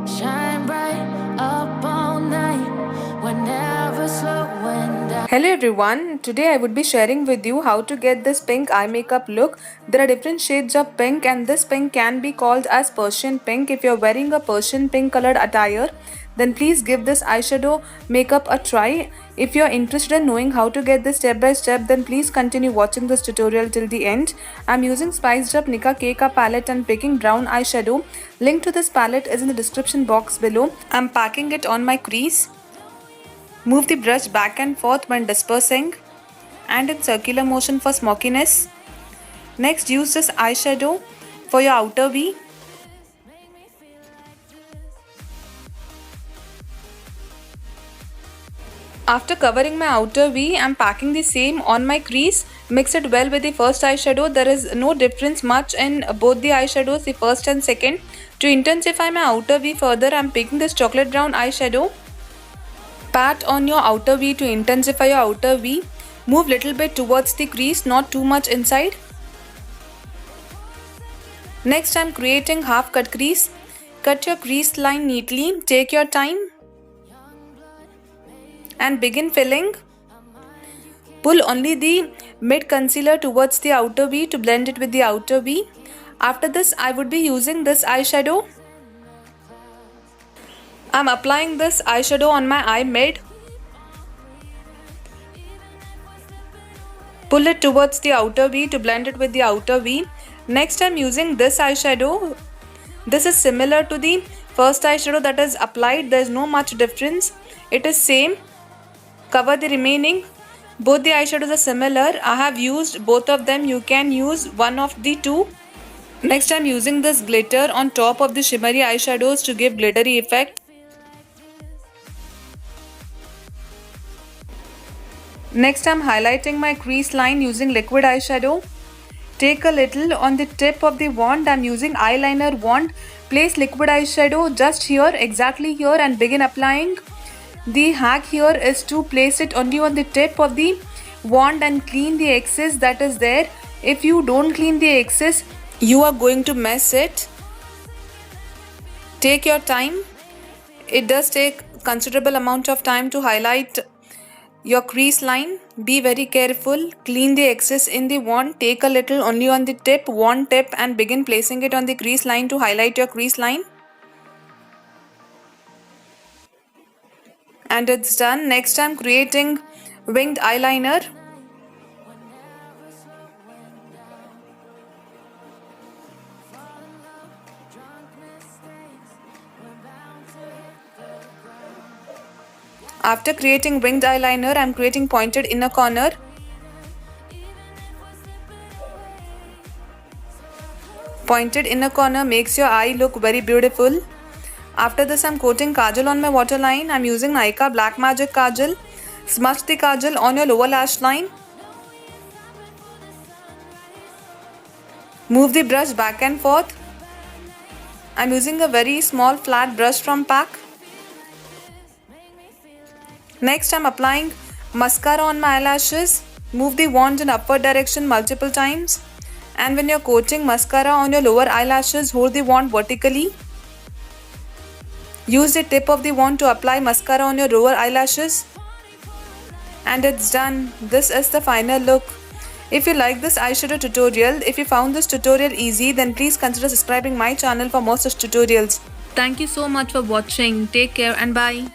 Shine bright up all night. We're never slowing down. Hello everyone, today I would be sharing with you how to get this pink eye makeup look. There are different shades of pink and this pink can be called as Persian pink. If you're wearing a Persian pink colored attire, then please give this eyeshadow makeup a try. If you're interested in knowing how to get this step by step, then please continue watching this tutorial till the end. I'm using Spiced Up Nika Keka palette and picking brown eyeshadow. Link to this palette is in the description box below. I'm packing it on my crease. Move the brush back and forth when dispersing and in circular motion for smokiness. Next, use this eyeshadow for your outer V. After covering my outer V, I am packing the same on my crease. Mix it well with the first eyeshadow. There is no difference much in both the eyeshadows, the first and second. To intensify my outer V further, I am picking this chocolate brown eyeshadow. Pat on your outer V to intensify your outer V. Move little bit towards the crease, not too much inside. Next, I am creating half cut crease. Cut your crease line neatly. Take your time and begin filling. Pull only the mid concealer towards the outer V to blend it with the outer V. After this, I would be using this eyeshadow. I'm applying this eyeshadow on my eye mid. Pull it towards the outer V to blend it with the outer V. Next, I'm using this eyeshadow. This is similar to the first eyeshadow that is applied. There is no much difference. It is same. Cover the remaining. Both the eyeshadows are similar. I have used both of them. You can use one of the two. Next, I'm using this glitter on top of the shimmery eyeshadows to give glittery effect. Next, I'm highlighting my crease line using liquid eyeshadow. Take a little on the tip of the wand. I'm using eyeliner wand. Place liquid eyeshadow just here, exactly here, and begin applying. The hack here is to place it only on the tip of the wand and clean the excess that is there. If you don't clean the excess, you are going to mess it. Take your time. It does take considerable amount of time to highlight your crease line. Be very careful. Clean the excess in the wand. Take a little only on the tip, wand tip, and begin placing it on the crease line to highlight your crease line. And it's done. Next, I'm creating winged eyeliner. After creating winged eyeliner, I'm creating pointed inner corner. Pointed inner corner makes your eye look very beautiful. After this, I'm coating kajal on my waterline. I'm using Nykaa Black Magic Kajal. Smudge the kajal on your lower lash line. Move the brush back and forth. I'm using a very small flat brush from Pack. Next, I'm applying mascara on my eyelashes. Move the wand in upward direction multiple times. And when you're coating mascara on your lower eyelashes, hold the wand vertically. Use the tip of the wand to apply mascara on your lower eyelashes. And it's done. This is the final look. If you like this eyeshadow tutorial, if you found this tutorial easy, then please consider subscribing my channel for more such tutorials. Thank you so much for watching. Take care and bye.